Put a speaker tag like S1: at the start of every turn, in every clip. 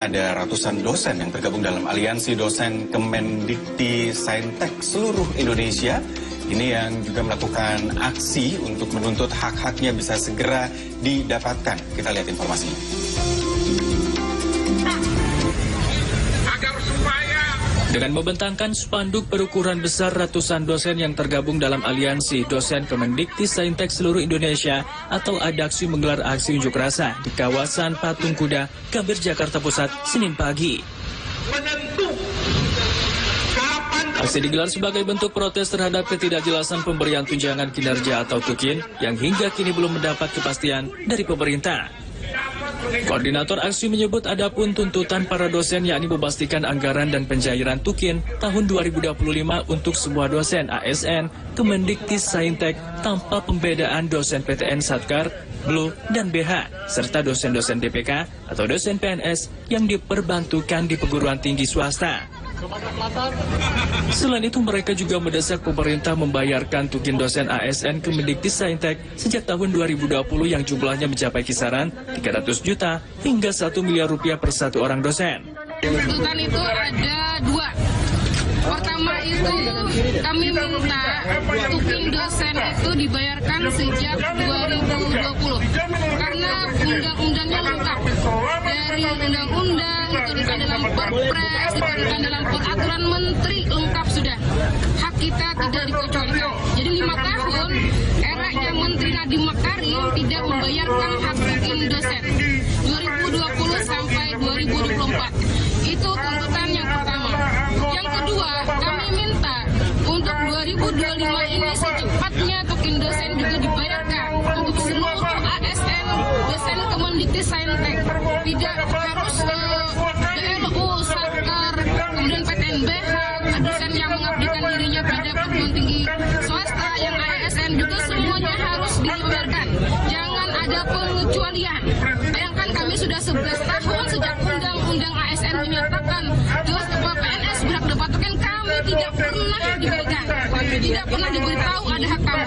S1: ada ratusan dosen yang tergabung dalam aliansi dosen Kemendikti Saintek seluruh Indonesia. Ini yang juga melakukan aksi untuk menuntut hak-haknya bisa segera didapatkan. Kita lihat informasinya.
S2: Dengan membentangkan spanduk berukuran besar, ratusan dosen yang tergabung dalam aliansi dosen Kemendikti Saintek seluruh Indonesia atau ADAKSI menggelar aksi unjuk rasa di kawasan Patung Kuda, Gambir, Jakarta Pusat, Senin pagi. Aksi digelar sebagai bentuk protes terhadap ketidakjelasan pemberian tunjangan kinerja atau TUKIN yang hingga kini belum mendapat kepastian dari pemerintah. Koordinator aksi menyebut adapun tuntutan para dosen yakni memastikan anggaran dan pencairan TUKIN tahun 2025 untuk semua dosen ASN, Kemendikti Saintek tanpa pembedaan dosen PTN Satkar, BLU, dan BH, serta dosen-dosen DPK atau dosen PNS yang diperbantukan di perguruan tinggi swasta. Selain itu, mereka juga mendesak pemerintah membayarkan TUKIN dosen ASN Kemendikti Saintek sejak tahun 2020 yang jumlahnya mencapai kisaran 300 juta hingga 1 miliar rupiah per satu orang dosen.
S3: Tuntutan itu ada dua. Pertama itu kami minta TUKIN dosen itu dibayarkan sejak 2020 karena undang-undangnya lengkap. Dari undang-undang, diturunkan dalam Perpres, diturunkan dalam peraturan menteri, lengkap sudah. Hak kita tidak dikecualikan. Jadi 5 tahun eranya Menteri Nadiem Makarim tidak membayarkan hak TUKIN dosen 2020 sampai 2024. Itu tuntutan yang pertama. Yang kedua, kami minta untuk 2025 ini secepatnya TUKIN dosen juga dibayarkan untuk seluruh ASN dosen Kemendikti Saintek. Tidak harus DLU, Satkar, kemudian PTNBH, dosen yang mengabdikan dirinya pada perguruan tinggi swasta yang ASN juga semuanya harus dibayarkan. Jangan ada pengecualian. Bayangkan kami sudah 11 tahun sejak undang-undang ASN menyatakan PNS berhak dapat TUKIN, kami tidak pernah diberikan, tidak pernah diberitahu ada hak kami.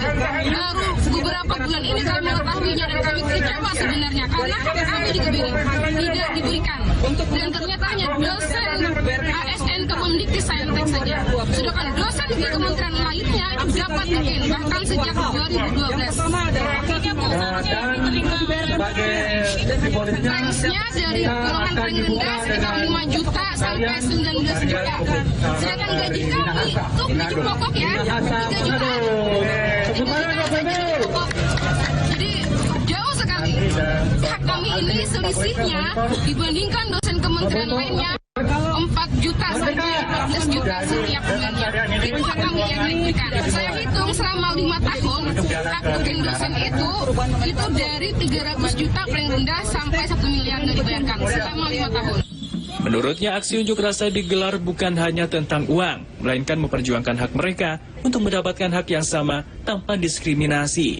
S3: Baru beberapa bulan ini kami mengetahuinya dan kami kecewa sebenarnya karena hak kami tidak diberikan. Dan ternyata hanya dosen ASN Kemendikti Saintek saja. Sedangkan dosen di kementerian lainnya dapat TUKIN bahkan sejak 2012. Range-nya dari golongan paling rendah sekitar 5 juta sampai 19 juta. Sedangkan gaji kami itu gaji pokok ya, 3 juta. Jadi jauh sekali. Hak kami ini selisihnya dibandingkan dosen kementerian lainnya 4 juta sampai 14 juta setiap bulannya. Itu hak kami yang diberikan. Saya hitung selama 5 tahun hak TUKIN dosen itu dari 300 juta paling rendah sampai 1 miliar yang dibayarkan selama 5 tahun.
S2: Menurutnya, aksi unjuk rasa digelar bukan hanya tentang uang, melainkan memperjuangkan hak mereka untuk mendapatkan hak yang sama tanpa diskriminasi.